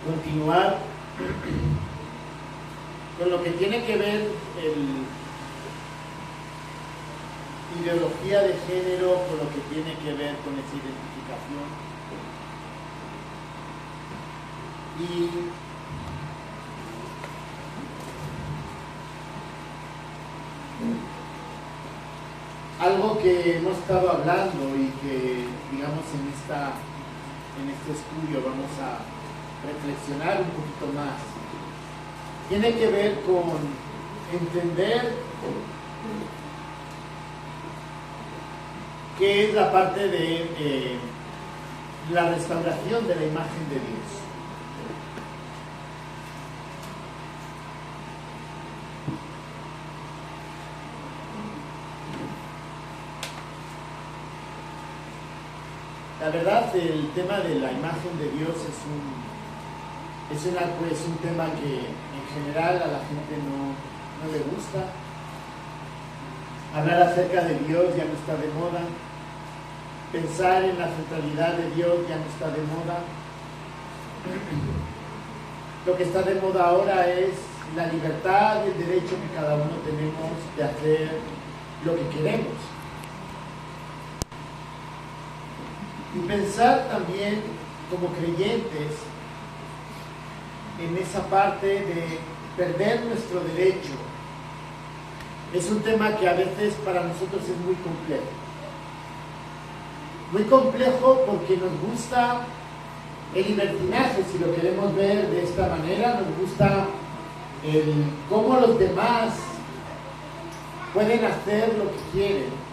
continuar con lo que tiene que ver el ideología de género, con lo que tiene que ver con esa identificación. Y algo que hemos estado hablando y que, digamos, en este estudio vamos a reflexionar un poquito más, tiene que ver con entender qué es la parte de la restauración de la imagen de Dios. La verdad, el tema de la imagen de Dios es un tema que en general a la gente no le gusta. Hablar acerca de Dios ya no está de moda. Pensar en la centralidad de Dios ya no está de moda. Lo que está de moda ahora es la libertad y el derecho que cada uno tenemos de hacer lo que queremos. Y pensar también como creyentes en esa parte de perder nuestro derecho es un tema que a veces para nosotros es muy complejo. Muy complejo porque nos gusta el libertinaje, si lo queremos ver de esta manera, nos gusta el cómo los demás pueden hacer lo que quieren.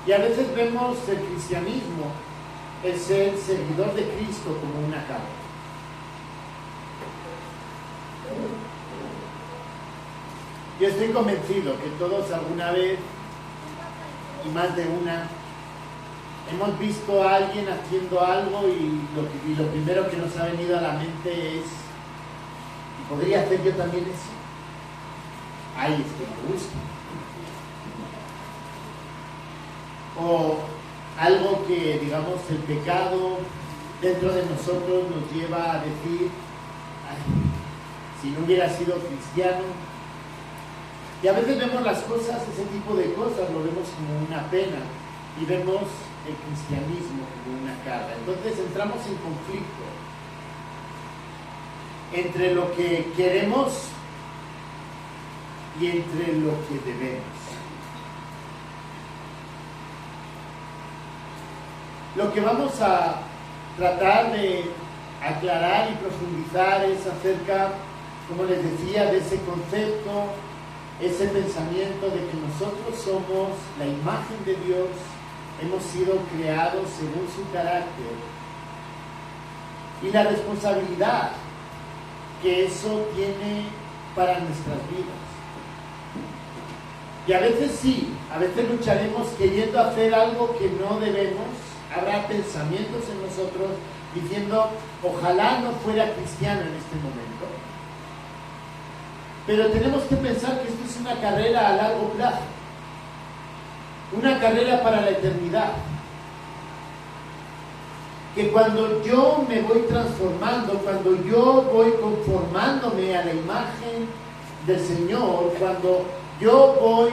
Y a veces vemos el cristianismo, el ser seguidor de Cristo, como una carga. Yo estoy convencido que todos alguna vez, y más de una, hemos visto a alguien haciendo algo y lo primero que nos ha venido a la mente es, ¿podría hacer yo también eso? Ay, es que me gusta. O algo que, digamos, el pecado dentro de nosotros nos lleva a decir, ay, si no hubiera sido cristiano. Y a veces vemos las cosas, ese tipo de cosas, lo vemos como una pena y vemos el cristianismo como una carga. Entonces entramos en conflicto entre lo que queremos y entre lo que debemos. Lo que vamos a tratar de aclarar y profundizar es acerca, como les decía, de ese concepto, ese pensamiento de que nosotros somos la imagen de Dios, hemos sido creados según su carácter y la responsabilidad que eso tiene para nuestras vidas. Y a veces sí, a veces lucharemos queriendo hacer algo que no debemos. Habrá pensamientos en nosotros diciendo, ojalá no fuera cristiano en este momento. Pero tenemos que pensar que esto es una carrera a largo plazo, una carrera para la eternidad. Que cuando yo me voy transformando, cuando yo voy conformándome a la imagen del Señor, cuando yo voy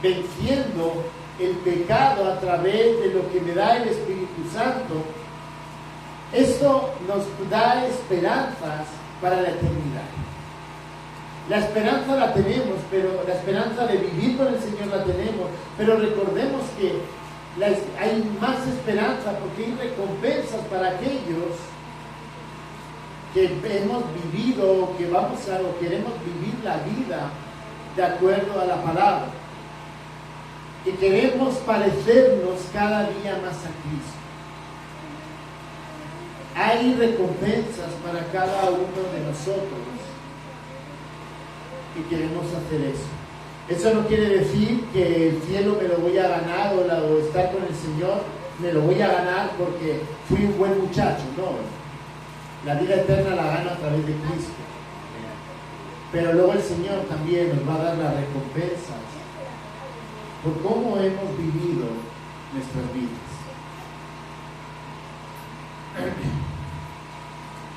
venciendo el pecado a través de lo que me da el Espíritu Santo, esto nos da esperanzas para la eternidad. La esperanza la tenemos, pero la esperanza de vivir con el Señor la tenemos, pero recordemos que hay más esperanza porque hay recompensas para aquellos que hemos vivido o que o queremos vivir la vida de acuerdo a la palabra, que queremos parecernos cada día más a Cristo. Hay recompensas para cada uno de nosotros y queremos hacer eso. Eso no quiere decir que el cielo me lo voy a ganar o estar con el Señor me lo voy a ganar porque fui un buen muchacho. No, la vida eterna la gano a través de Cristo. Pero luego el Señor también nos va a dar las recompensas por cómo hemos vivido nuestras vidas.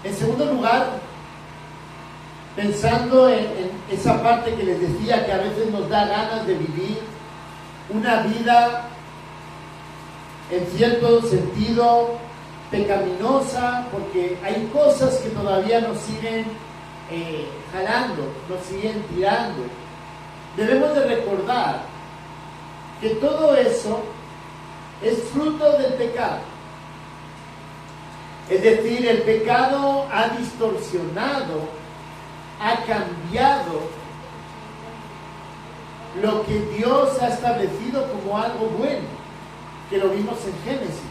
En segundo lugar, pensando en esa parte que les decía que a veces nos da ganas de vivir una vida en cierto sentido pecaminosa, porque hay cosas que todavía nos siguen jalando, nos siguen tirando. Debemos de recordar que todo eso es fruto del pecado. Es decir, el pecado ha distorsionado, ha cambiado lo que Dios ha establecido como algo bueno, que lo vimos en Génesis.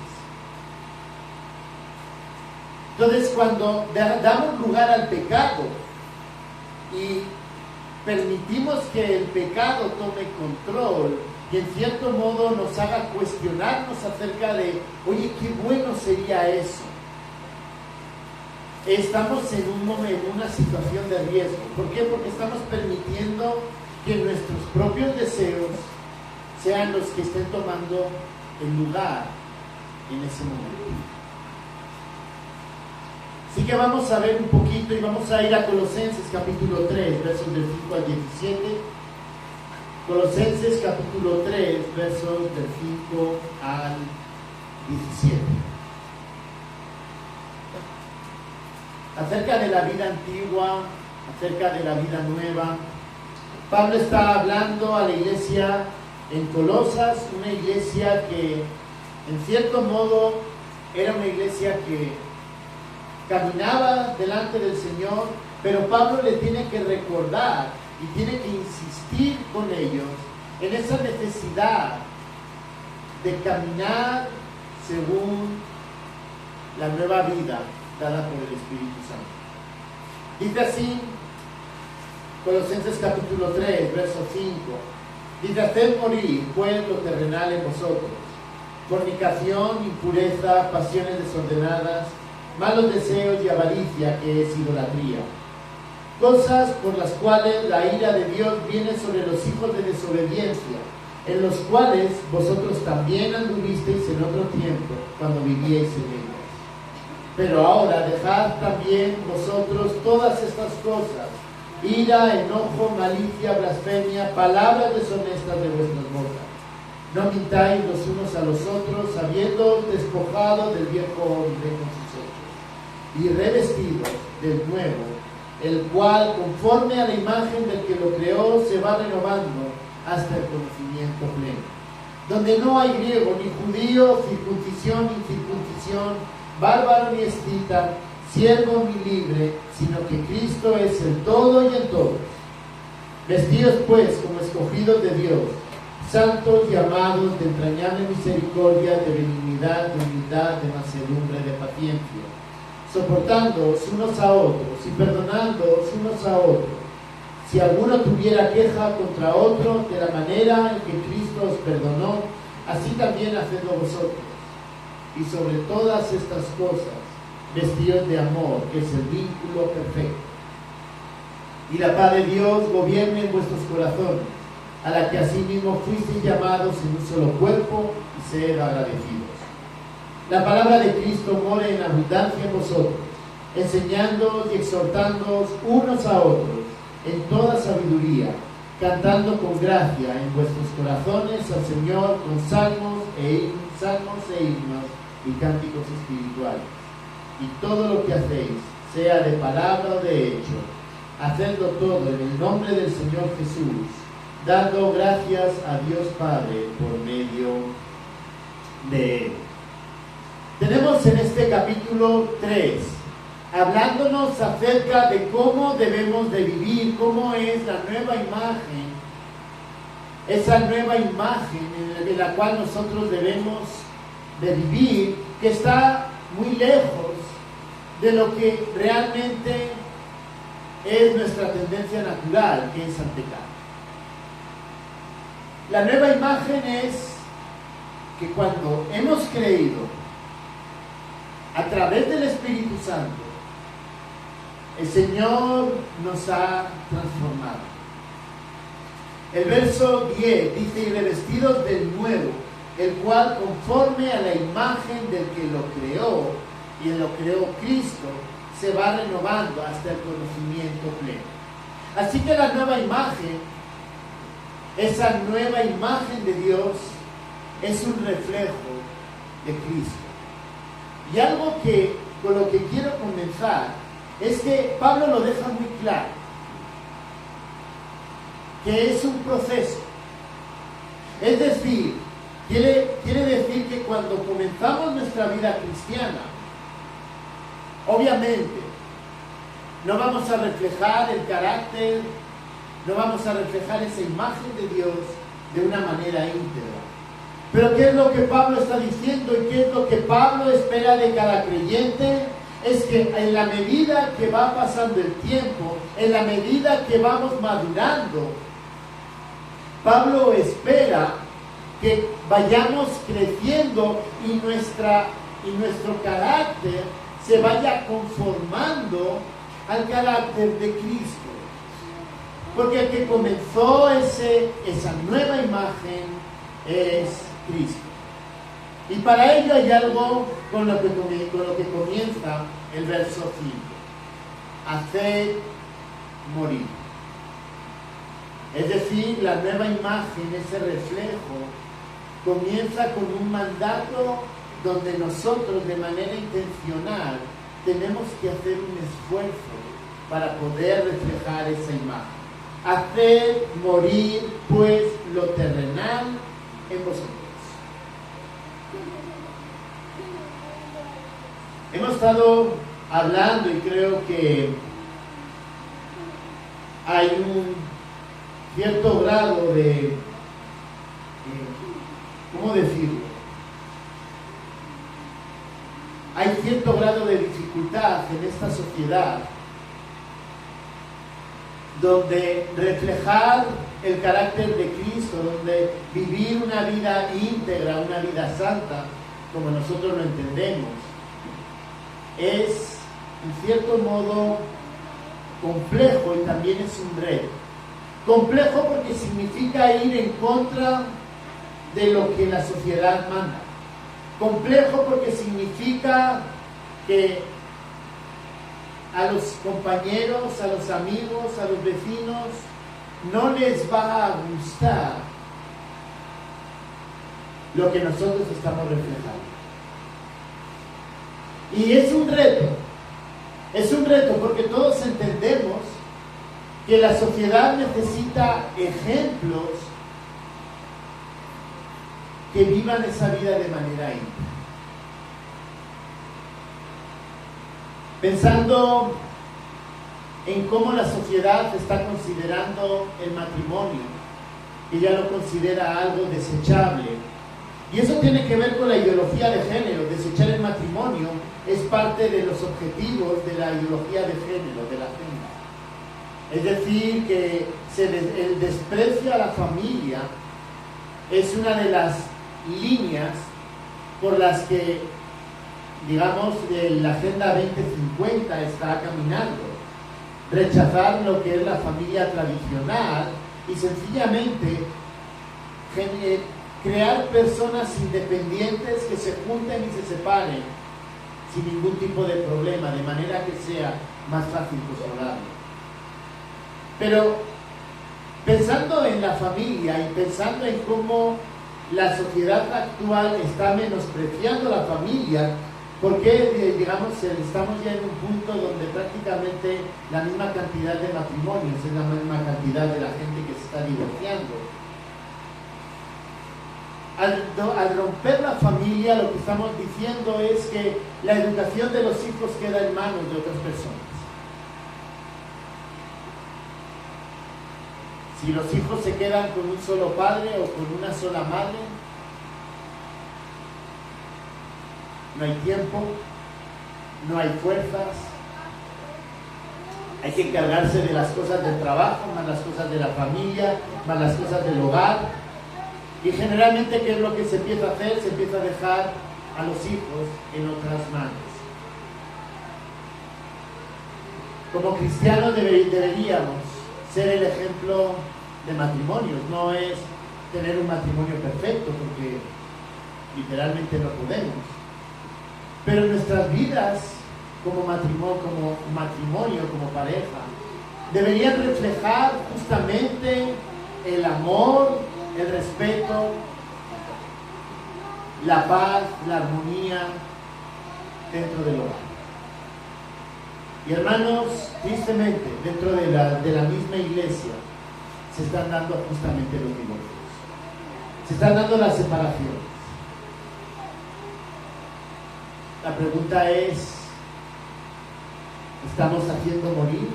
Entonces, cuando damos lugar al pecado y permitimos que el pecado tome control y en cierto modo nos haga cuestionarnos acerca de, oye, qué bueno sería eso, estamos en una situación de riesgo. ¿Por qué? Porque estamos permitiendo que nuestros propios deseos sean los que estén tomando el lugar en ese momento. Así que vamos a ver un poquito y vamos a ir a Colosenses capítulo 3, versos del 5 al 17. Colosenses capítulo 3, versos del 5 al 17. Acerca de la vida antigua, acerca de la vida nueva, Pablo está hablando a la iglesia en Colosas, una iglesia que en cierto modo era una iglesia que caminaba delante del Señor, pero Pablo le tiene que recordar y tiene que insistir con ellos en esa necesidad de caminar según la nueva vida dada por el Espíritu Santo. Dice así, Colosenses capítulo 3, verso 5, dice: haced morir pues lo terrenal en vosotros, fornicación, impureza, pasiones desordenadas, malos deseos y avaricia, que es idolatría, cosas por las cuales la ira de Dios viene sobre los hijos de desobediencia, en los cuales vosotros también anduvisteis en otro tiempo, cuando vivíais en ellos. Pero ahora dejad también vosotros todas estas cosas: ira, enojo, malicia, blasfemia, palabras deshonestas de vuestras bocas. No mintáis los unos a los otros, habiendo despojado del viejo hombre con sus hechos, y revestidos del nuevo, el cual, conforme a la imagen del que lo creó, se va renovando hasta el conocimiento pleno, donde no hay griego ni judío, circuncisión ni incircuncisión, bárbaro ni escita, siervo ni libre, sino que Cristo es el todo y en todos. Vestidos pues como escogidos de Dios, santos y amados, de entrañable misericordia, de benignidad, de humildad, de mansedumbre, de paciencia, soportándoos unos a otros y perdonándoos unos a otros, si alguno tuviera queja contra otro, de la manera en que Cristo os perdonó, así también hacedlo vosotros. Y sobre todas estas cosas, vestidos de amor, que es el vínculo perfecto. Y la paz de Dios gobierne en vuestros corazones, a la que asimismo fuisteis llamados en un solo cuerpo, y sed agradecidos. La palabra de Cristo more en abundancia en vosotros, enseñándoos y exhortándoos unos a otros en toda sabiduría, cantando con gracia en vuestros corazones al Señor con salmos e himnos y cánticos espirituales. Y todo lo que hacéis, sea de palabra o de hecho, hacedlo todo en el nombre del Señor Jesús, dando gracias a Dios Padre por medio de Él. Tenemos en este capítulo 3, hablándonos acerca de cómo debemos de vivir, cómo es la nueva imagen, esa nueva imagen en la cual nosotros debemos de vivir, que está muy lejos de lo que realmente es nuestra tendencia natural, que es al pecado. La nueva imagen es que cuando hemos creído a través del Espíritu Santo, el Señor nos ha transformado. El verso 10 dice: y revestidos del nuevo, el cual, conforme a la imagen del que lo creó, y lo creó Cristo, se va renovando hasta el conocimiento pleno. Así que la nueva imagen, esa nueva imagen de Dios, es un reflejo de Cristo. Y algo que con lo que quiero comenzar es que Pablo lo deja muy claro, que es un proceso. Es decir, quiere decir que cuando comenzamos nuestra vida cristiana, obviamente no vamos a reflejar el carácter, no vamos a reflejar esa imagen de Dios de una manera íntegra. Pero ¿qué es lo que Pablo está diciendo y qué es lo que Pablo espera de cada creyente? Es que en la medida que va pasando el tiempo, en la medida que vamos madurando, Pablo espera que vayamos creciendo y nuestro carácter se vaya conformando al carácter de Cristo. Porque el que comenzó esa nueva imagen es Cristo. Y para ello hay algo con lo que comienza el verso 5. Haced morir. Es decir, la nueva imagen, ese reflejo, comienza con un mandato donde nosotros de manera intencional tenemos que hacer un esfuerzo para poder reflejar esa imagen. Haced morir pues lo terrenal en vosotros. Hemos estado hablando y creo que hay un cierto grado de, ¿cómo decirlo? Hay cierto grado de dificultad en esta sociedad donde reflejar el carácter de Cristo, donde vivir una vida íntegra, una vida santa, como nosotros lo entendemos, es en cierto modo complejo y también es un reto. Complejo porque significa ir en contra de lo que la sociedad manda. Complejo porque significa que a los compañeros, a los amigos, a los vecinos, no les va a gustar lo que nosotros estamos reflejando. Y es un reto porque todos entendemos que la sociedad necesita ejemplos que vivan esa vida de manera íntegra. Pensando en cómo la sociedad está considerando el matrimonio, que ya lo considera algo desechable. Y eso tiene que ver con la ideología de género. Desechar el matrimonio es parte de los objetivos de la ideología de género, de la agenda. Es decir, que el desprecio a la familia es una de las líneas por las que, digamos, la Agenda 2050 está caminando. Rechazar lo que es la familia tradicional y sencillamente crear personas independientes que se junten y se separen sin ningún tipo de problema, de manera que sea más fácil controlarlo. Pero pensando en la familia y pensando en cómo la sociedad actual está menospreciando la familia, porque digamos estamos ya en un punto donde prácticamente la misma cantidad de matrimonios es la misma cantidad de la gente que se está divorciando. Al romper la familia, lo que estamos diciendo es que la educación de los hijos queda en manos de otras personas. Si los hijos se quedan con un solo padre o con una sola madre, no hay tiempo, no hay fuerzas, hay que encargarse de las cosas del trabajo, más las cosas de la familia, más las cosas del hogar. Y generalmente, ¿qué es lo que se empieza a hacer? Se empieza a dejar a los hijos en otras manos. Como cristianos deberíamos ser el ejemplo de matrimonios. No es tener un matrimonio perfecto, porque literalmente no podemos. Pero nuestras vidas como matrimonio, como pareja, deberían reflejar justamente el amor, el respeto, la paz, la armonía dentro del hogar. Y hermanos, tristemente, dentro de la misma iglesia se están dando justamente los divorcios. Se están dando las separaciones. La pregunta es, ¿estamos haciendo morir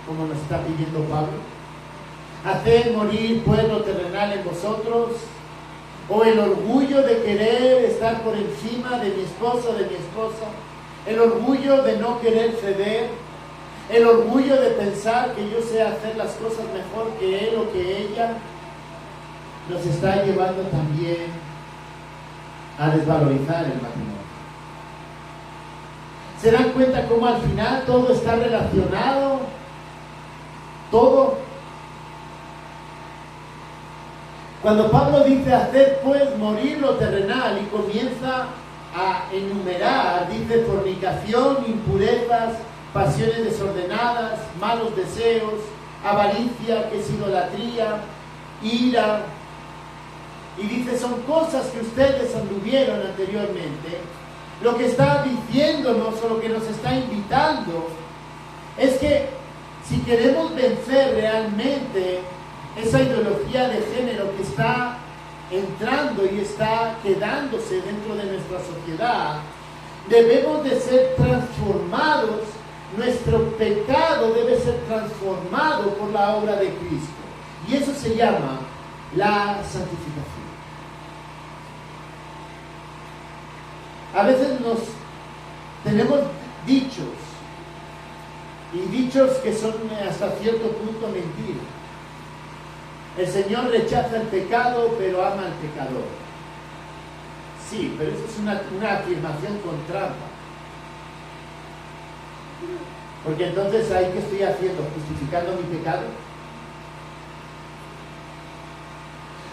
como nos está pidiendo Pablo? ¿Hacer morir pueblo terrenal en vosotros? ¿O el orgullo de querer estar por encima de mi esposo o de mi esposa? ¿El orgullo de no querer ceder? ¿El orgullo de pensar que yo sé hacer las cosas mejor que él o que ella? Nos está llevando también a desvalorizar el matrimonio. ¿Se dan cuenta cómo al final todo está relacionado? Todo. Cuando Pablo dice hacer pues morir lo terrenal y comienza a enumerar, dice fornicación, impurezas, pasiones desordenadas, malos deseos, avaricia, que es idolatría, ira, y dice son cosas que ustedes anduvieron anteriormente. Lo que está diciéndonos o lo que nos está invitando es que si queremos vencer realmente esa ideología de género que está entrando y está quedándose dentro de nuestra sociedad, debemos de ser transformados. Nuestro pecado debe ser transformado por la obra de Cristo, y eso se llama la santificación. A veces tenemos dichos, y dichos que son hasta cierto punto mentiras. El Señor rechaza el pecado, pero ama al pecador. Sí, pero eso es una afirmación con trampa. Porque entonces, ¿ahí qué estoy haciendo? ¿Justificando mi pecado?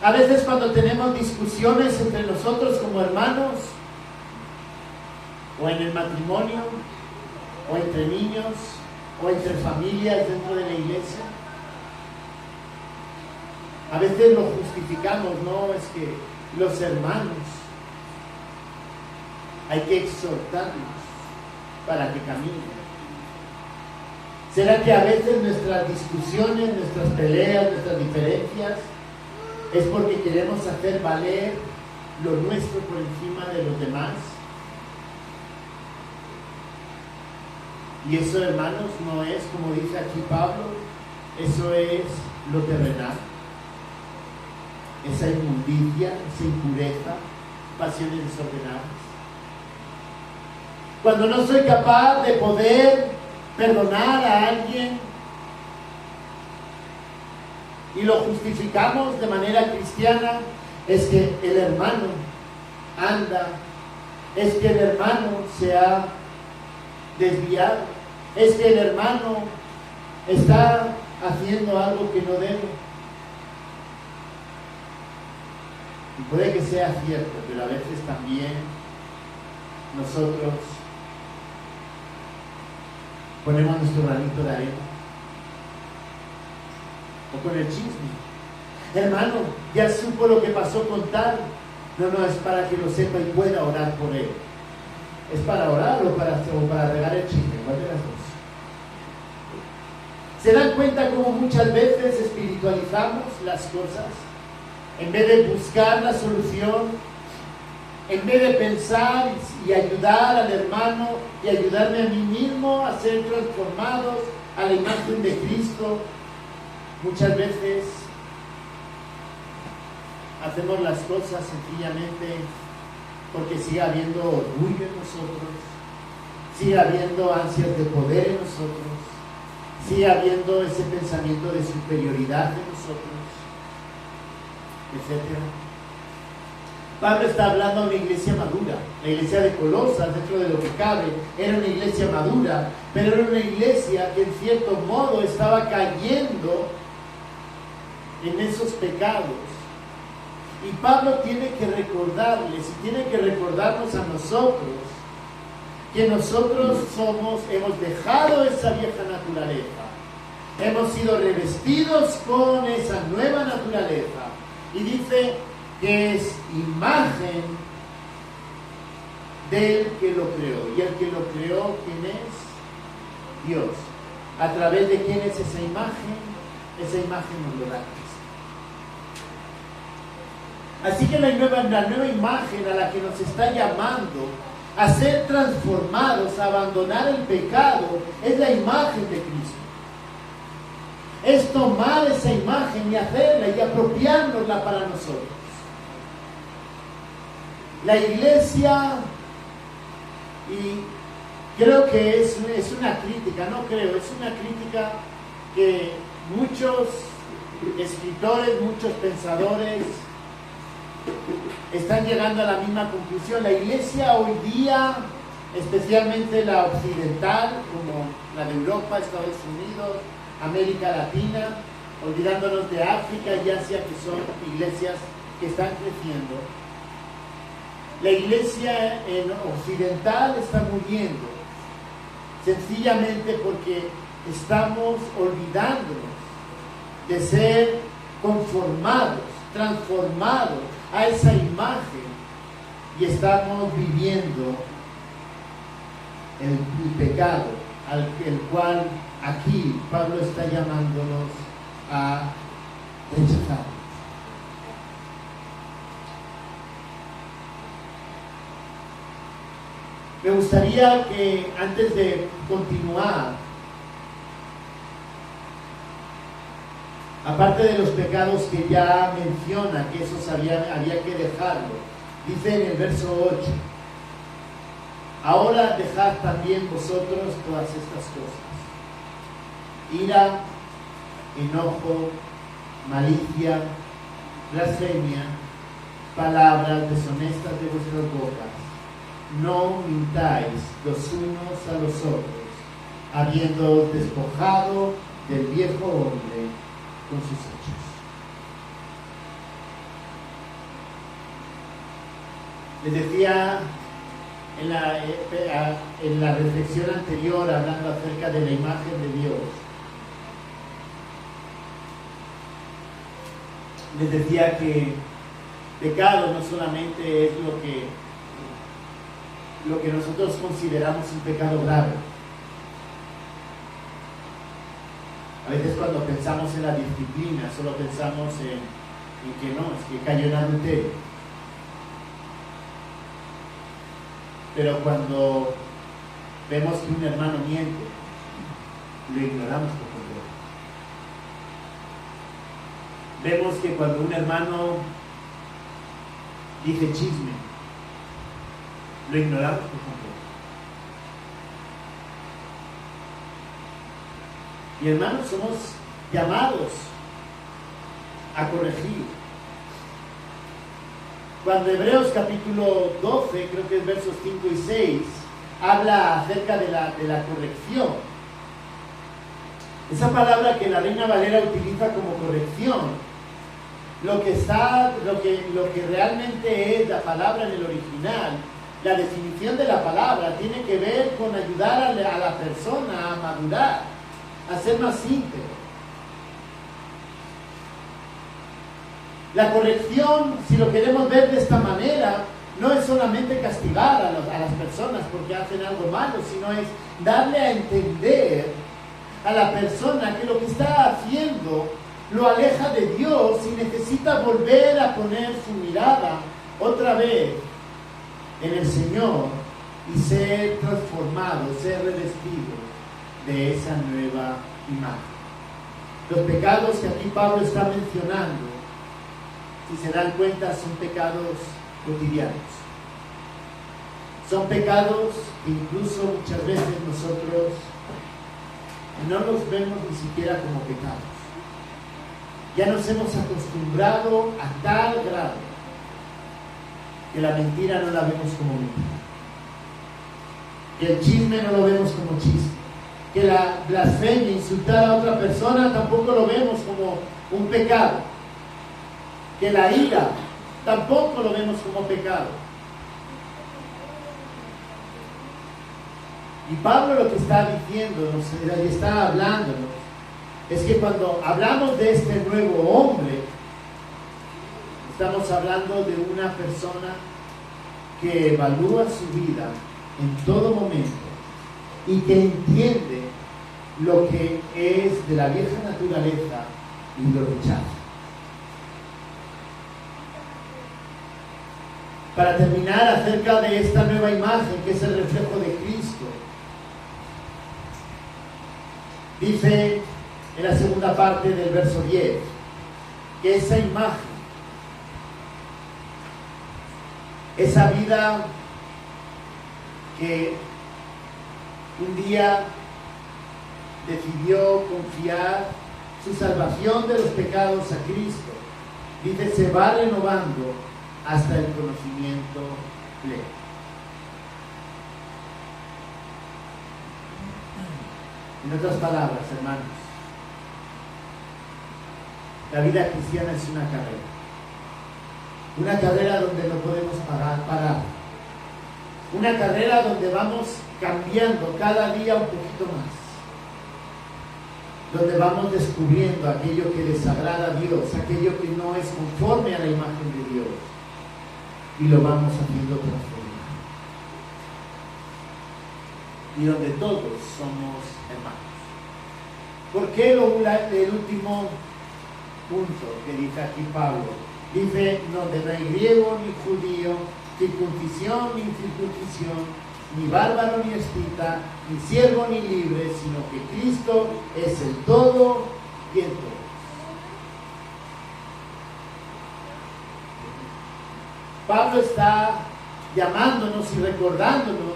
A veces cuando tenemos discusiones entre nosotros como hermanos, o en el matrimonio, o entre niños, o entre familias dentro de la iglesia, a veces lo justificamos, no, es que los hermanos hay que exhortarlos para que caminen. ¿Será que a veces nuestras discusiones, nuestras peleas, nuestras diferencias es porque queremos hacer valer lo nuestro por encima de los demás? Y eso, hermanos, no es, como dice aquí Pablo, eso es lo terrenal. Esa inmundicia, esa impureza, pasiones desordenadas. Cuando no soy capaz de poder perdonar a alguien y lo justificamos de manera cristiana, es que el hermano anda, es que el hermano se ha desviado, es que el hermano está haciendo algo que no debe. Y puede que sea cierto, pero a veces también nosotros ponemos nuestro granito de arena. O con el chisme. Hermano, ya supo lo que pasó con tal. No, es para que lo sepa y pueda orar por él. ¿Es para orar o para regar el chisme? ¿Cuál de las dos? ¿Se dan cuenta cómo muchas veces espiritualizamos las cosas? En vez de buscar la solución, en vez de pensar y ayudar al hermano y ayudarme a mí mismo a ser transformados a la imagen de Cristo, muchas veces hacemos las cosas sencillamente porque sigue habiendo orgullo en nosotros, sigue habiendo ansias de poder en nosotros, sigue habiendo ese pensamiento de superioridad en nosotros, etc. Pablo está hablando de una iglesia madura. La iglesia de Colosas, dentro de lo que cabe, era una iglesia madura, pero era una iglesia que en cierto modo estaba cayendo en esos pecados. Y Pablo tiene que recordarles y tiene que recordarnos a nosotros que nosotros hemos dejado esa vieja naturaleza, hemos sido revestidos con esa nueva naturaleza, y dice que es imagen del que lo creó. Y el que lo creó, ¿quién es? Dios. ¿A través de quién es esa imagen? Esa imagen nos lo da Cristo. Así que la nueva imagen a la que nos está llamando a ser transformados, a abandonar el pecado, es la imagen de Cristo. Es tomar esa imagen y hacerla y apropiárnosla para nosotros. La iglesia, y creo que es una crítica, es una crítica que muchos escritores, muchos pensadores están llegando a la misma conclusión. La iglesia hoy día, especialmente la occidental, como la de Europa, Estados Unidos, América Latina, olvidándonos de África y Asia, que son iglesias que están creciendo. La iglesia occidental está muriendo, sencillamente porque estamos olvidándonos de ser conformados, transformados a esa imagen, y estamos viviendo el pecado el cual aquí Pablo está llamándonos a rechazar. Me gustaría que antes de continuar, aparte de los pecados que ya menciona, que esos había que dejarlo, dice en el verso 8: ahora dejad también vosotros todas estas cosas: ira, enojo, malicia, blasfemia, palabras deshonestas de vuestras bocas. No mintáis los unos a los otros, habiendo despojado del viejo hombre con sus hechos. Les decía en la reflexión anterior, hablando acerca de la imagen de Dios, les decía que pecado no solamente es lo que nosotros consideramos un pecado grave. A veces cuando pensamos en la disciplina, solo pensamos en que no, es que cayó en adulterio. Pero cuando vemos que un hermano miente, lo ignoramos por completo. Vemos que cuando un hermano dice chisme, lo ignoramos por completo. Y hermanos, somos llamados a corregir. Cuando Hebreos capítulo 12, creo que es versos 5 y 6, habla acerca de la corrección. Esa palabra que la Reina Valera utiliza como corrección, lo que realmente es la palabra en el original, la definición de la palabra, tiene que ver con ayudar a la persona a madurar, a ser más íntegro. La corrección, si lo queremos ver de esta manera, no es solamente castigar a las personas porque hacen algo malo, sino es darle a entender a la persona que lo que está haciendo lo aleja de Dios y necesita volver a poner su mirada otra vez en el Señor y ser transformado, ser revestido de esa nueva imagen. Los pecados que aquí Pablo está mencionando, si se dan cuenta, son pecados cotidianos. Son pecados que incluso muchas veces nosotros no los vemos ni siquiera como pecados. Ya nos hemos acostumbrado a tal grado que la mentira no la vemos como mentira, que el chisme no lo vemos como chisme, que la blasfemia, insultar a otra persona, tampoco lo vemos como un pecado, que la ira tampoco lo vemos como pecado. Y Pablo lo que está diciéndonos, y está hablándonos, es que cuando hablamos de este nuevo hombre, estamos hablando de una persona que evalúa su vida en todo momento y que entiende lo que es de la vieja naturaleza y lo rechaza. Para terminar, acerca de esta nueva imagen que es el reflejo de Cristo, dice en la segunda parte del verso 10 que esa imagen, esa vida que un día decidió confiar su salvación de los pecados a Cristo, dice, se va renovando hasta el conocimiento pleno. En otras palabras, hermanos, la vida cristiana es una carrera donde no podemos parar, una carrera donde vamos cambiando cada día un poquito más, donde vamos descubriendo aquello que desagrada a Dios, aquello que no es conforme a la imagen de Dios, y lo vamos haciendo transformar. Y donde todos somos hermanos. ¿Por qué el último punto que dice aquí Pablo? Dice, donde no hay griego ni judío, circuncisión ni incircuncisión, ni bárbaro ni escita, ni siervo ni libre, sino que Cristo es el todo y el todo. Pablo está llamándonos y recordándonos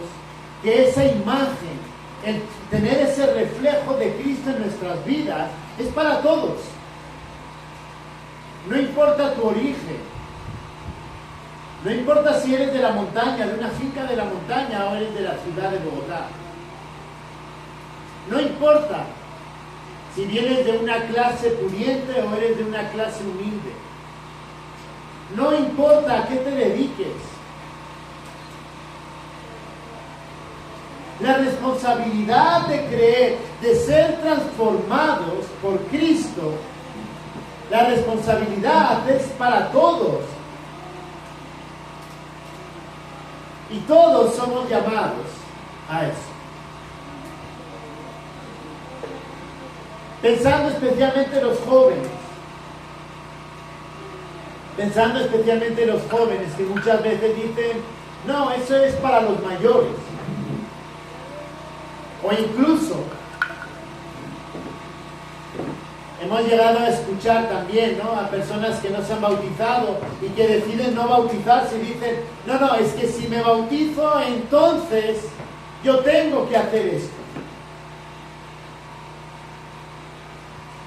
que esa imagen, el tener ese reflejo de Cristo en nuestras vidas, es para todos. No importa tu origen, no importa si eres de la montaña, de una finca de la montaña, o eres de la ciudad de Bogotá. No importa si vienes de una clase pudiente o eres de una clase humilde. No importa a qué te dediques. La responsabilidad de creer, de ser transformados por Cristo, la responsabilidad es para todos. Y todos somos llamados a eso. Pensando especialmente en los jóvenes. Pensando especialmente en los jóvenes que muchas veces dicen, no, eso es para los mayores. O incluso, hemos llegado a escuchar también, ¿no?, a personas que no se han bautizado y que deciden no bautizarse y dicen, no, es que si me bautizo, entonces yo tengo que hacer esto.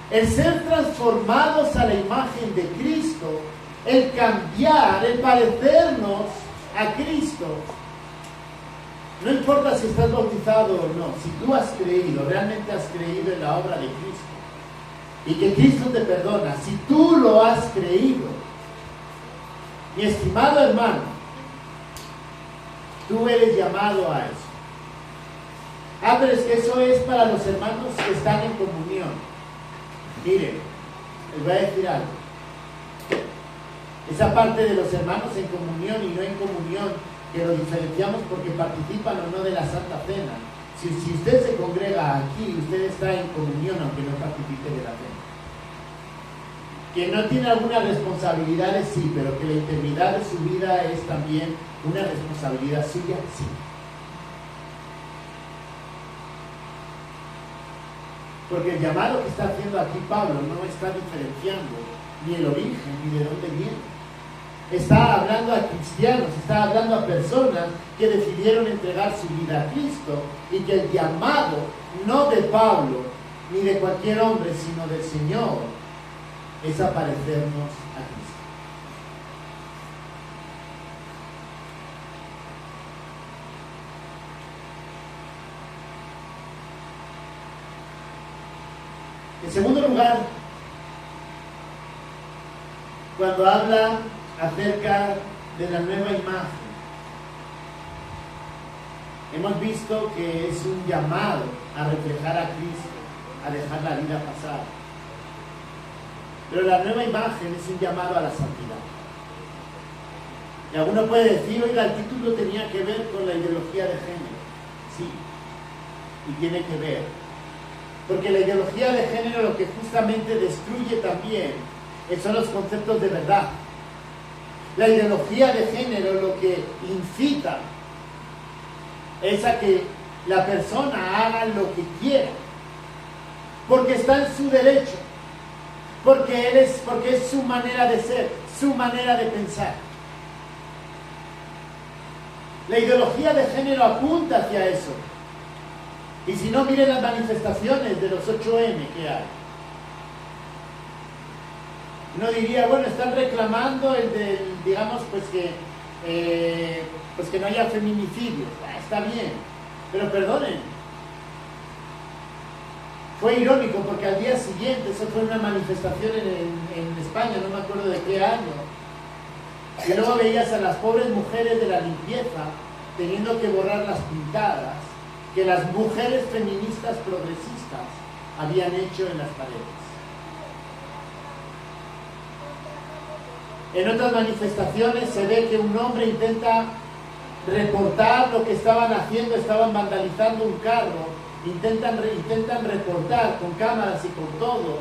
El ser transformados a la imagen de Cristo, el cambiar, el parecernos a Cristo, no importa si estás bautizado o no, si tú has creído, realmente has creído en la obra de Cristo y que Cristo te perdona, si tú lo has creído, mi estimado hermano, tú eres llamado a eso. Pero es que eso es para los hermanos que están en comunión. Miren, les voy a decir algo. Esa parte de los hermanos en comunión y no en comunión, que lo diferenciamos porque participan o no de la Santa Cena. Si usted se congrega aquí, usted está en comunión aunque no participe de la cena. Que no tiene algunas responsabilidades, sí, pero que la integridad de su vida es también una responsabilidad suya, sí. Porque el llamado que está haciendo aquí Pablo no está diferenciando ni el origen ni de dónde viene. Está hablando a cristianos, está hablando a personas que decidieron entregar su vida a Cristo y que el llamado, no de Pablo ni de cualquier hombre, sino del Señor, es a parecernos a Cristo. En segundo lugar, cuando habla acerca de la nueva imagen, hemos visto que es un llamado a reflejar a Cristo, a dejar la vida pasada. Pero la nueva imagen es un llamado a la santidad. Y alguno puede decir, oiga, el título tenía que ver con la ideología de género. Sí, y tiene que ver. Porque la ideología de género lo que justamente destruye también son los conceptos de verdad. La ideología de género lo que incita es a que la persona haga lo que quiera, porque está en su derecho, porque es su manera de ser, su manera de pensar. La ideología de género apunta hacia eso. Y si no, miren las manifestaciones de los 8M que hay. Uno diría, bueno, están reclamando digamos, pues que no haya feminicidios. Está bien, pero perdonen. Fue irónico porque al día siguiente, eso fue una manifestación en España, no me acuerdo de qué año, y luego veías a las pobres mujeres de la limpieza teniendo que borrar las pintadas que las mujeres feministas progresistas habían hecho en las paredes. En otras manifestaciones se ve que un hombre intenta reportar lo que estaban haciendo, estaban vandalizando un carro, intentan reportar con cámaras y con todo,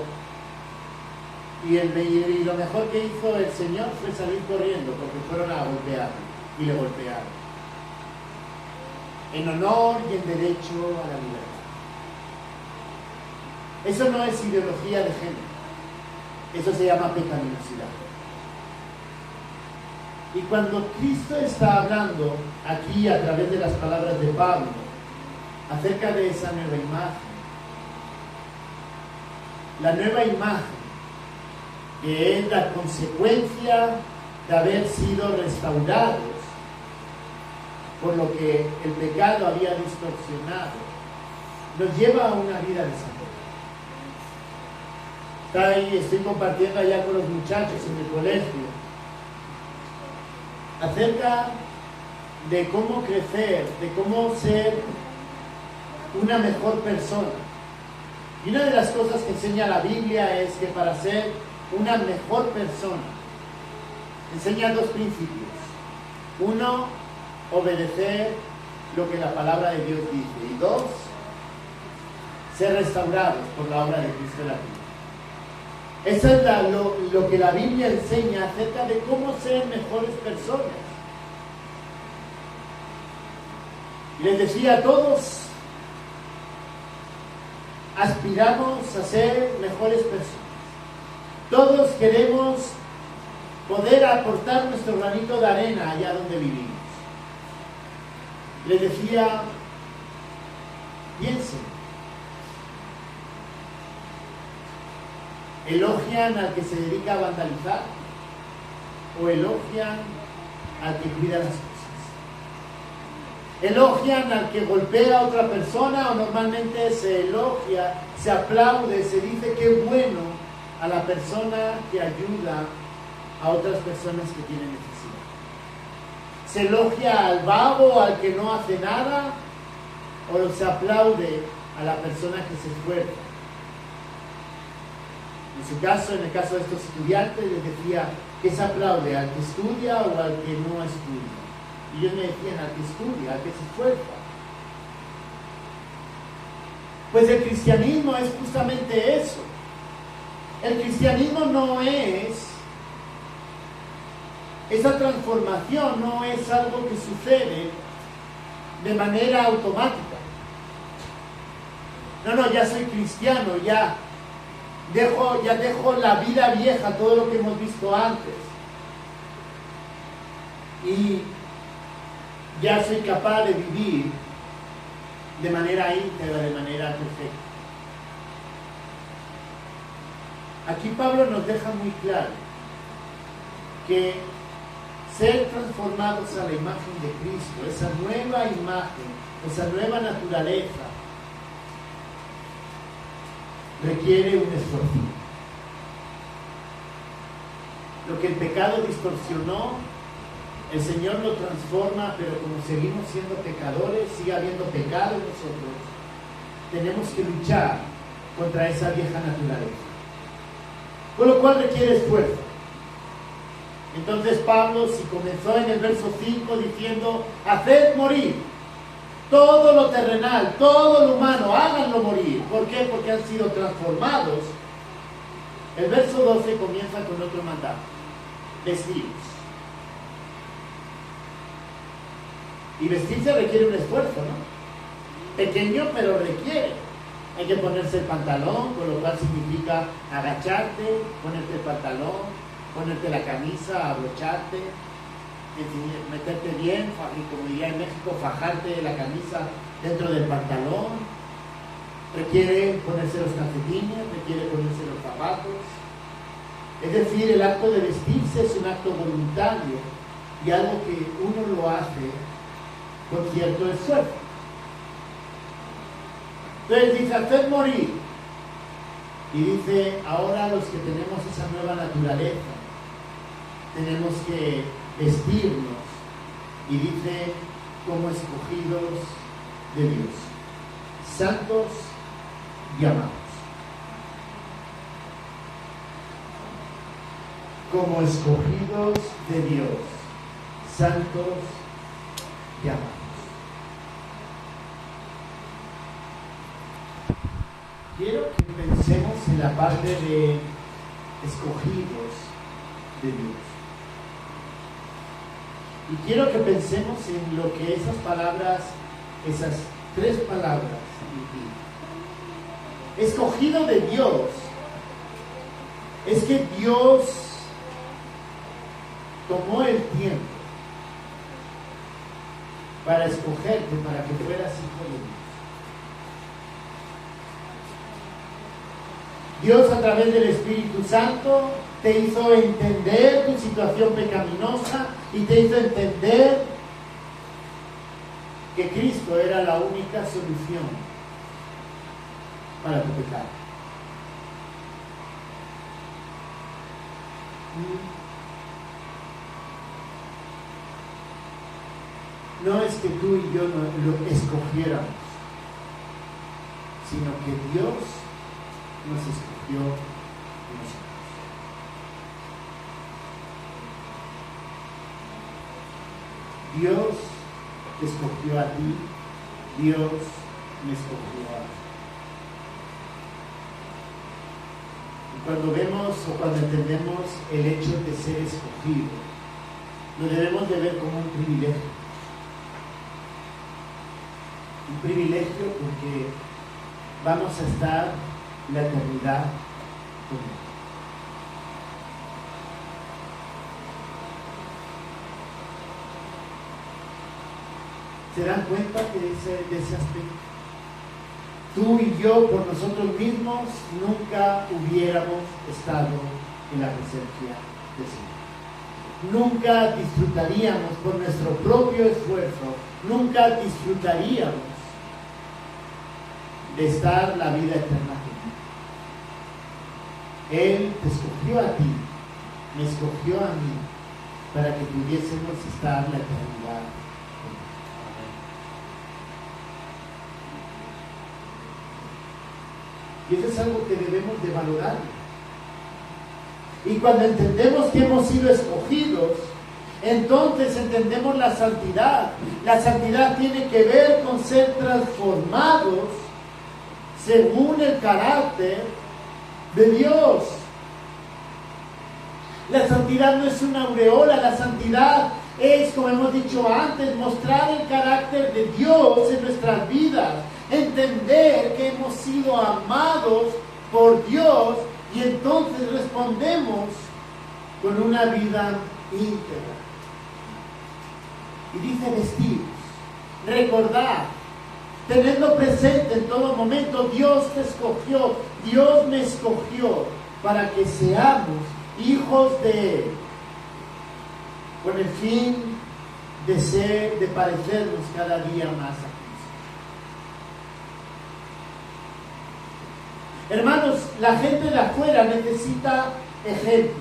y lo mejor que hizo el señor fue salir corriendo porque fueron a golpearlo y le golpearon. En honor y en derecho a la libertad. Eso no es ideología de género, eso se llama pecaminosidad. Y cuando Cristo está hablando aquí a través de las palabras de Pablo acerca de esa nueva imagen, la nueva imagen que es la consecuencia de haber sido restaurados por lo que el pecado había distorsionado, nos lleva a una vida de santidad. Estoy compartiendo allá con los muchachos en el colegio acerca de cómo crecer, de cómo ser una mejor persona. Y una de las cosas que enseña la Biblia es que para ser una mejor persona, enseña dos principios. Uno, obedecer lo que la palabra de Dios dice. Y dos, ser restaurados por la obra de Cristo en la cruz. Eso es lo que la Biblia enseña acerca de cómo ser mejores personas. Y les decía, todos aspiramos a ser mejores personas. Todos queremos poder aportar nuestro granito de arena allá donde vivimos. Les decía, piensen. ¿Elogian al que se dedica a vandalizar? ¿O elogian al que cuida las cosas? ¿Elogian al que golpea a otra persona o normalmente se elogia, se aplaude, se dice qué bueno a la persona que ayuda a otras personas que tienen necesidad? ¿Se elogia al vago, al que no hace nada? ¿O se aplaude a la persona que se esfuerza? En su caso, en el caso de estos estudiantes, les decía, ¿qué se aplaude? ¿Al que estudia o al que no estudia? Y ellos me decían, al que estudia, al que se esfuerza. Pues el cristianismo es justamente eso. El cristianismo no es, esa transformación no es algo que sucede de manera automática. No, ya soy cristiano, ya dejo la vida vieja, todo lo que hemos visto antes, y ya soy capaz de vivir de manera íntegra, de manera perfecta. Aquí Pablo nos deja muy claro que ser transformados a la imagen de Cristo, esa nueva imagen, esa nueva naturaleza, requiere un esfuerzo. Lo que el pecado distorsionó el Señor lo transforma, pero como seguimos siendo pecadores, sigue habiendo pecado en nosotros, tenemos que luchar contra esa vieja naturaleza, con lo cual requiere esfuerzo. Entonces Pablo, si comenzó en el verso 5 diciendo, haced morir todo lo terrenal, todo lo humano, háganlo morir. ¿Por qué? Porque han sido transformados. El verso 12 comienza con otro mandato: vestidos. Y vestirse requiere un esfuerzo, ¿no? Pequeño, pero requiere. Hay que ponerse el pantalón, con lo cual significa agacharte, ponerte el pantalón, ponerte la camisa, abrocharte, meterte bien, y como diría en México, fajarte la camisa dentro del pantalón. Requiere ponerse los calcetines, requiere ponerse los zapatos. Es decir, el acto de vestirse es un acto voluntario y algo que uno lo hace con cierto esfuerzo. Entonces dice, haced morir. Y dice, ahora los que tenemos esa nueva naturaleza, tenemos que vestirnos. Y dice, como escogidos de Dios, santos y amados. Como escogidos de Dios, santos y amados. Quiero que pensemos en la parte de escogidos de Dios. Y quiero que pensemos en lo que esas palabras, esas tres palabras implican. Escogido de Dios es que Dios tomó el tiempo para escogerte, para que fueras hijo de Dios. Dios, a través del Espíritu Santo, te hizo entender tu situación pecaminosa y te hizo entender que Cristo era la única solución para tu pecado. No es que tú y yo lo escogiéramos, sino que Dios nos escogió a nosotros. Dios te escogió a ti, Dios me escogió a ti. Y cuando vemos o cuando entendemos el hecho de ser escogido, lo debemos de ver como un privilegio. Un privilegio porque vamos a estar la eternidad con Él. ¿Se dan cuenta de ese aspecto? Tú y yo, por nosotros mismos, nunca hubiéramos estado en la presencia del Señor. Nunca disfrutaríamos por nuestro propio esfuerzo, nunca disfrutaríamos de estar la vida eterna con Él. Él te escogió a ti, me escogió a mí, para que pudiésemos estar la eternidad con Él. Y eso es algo que debemos de valorar. Y cuando entendemos que hemos sido escogidos, entonces entendemos la santidad. La santidad tiene que ver con ser transformados según el carácter de Dios. La santidad no es una aureola, la santidad es, como hemos dicho antes, mostrar el carácter de Dios en nuestras vidas, entender que hemos sido amados por Dios y entonces respondemos con una vida íntegra. Y dice vestidos, recordar, tenerlo presente en todo momento. Dios te escogió, Dios me escogió para que seamos hijos de Él, con el fin de parecernos cada día más a Cristo. Hermanos, la gente de afuera necesita ejemplos.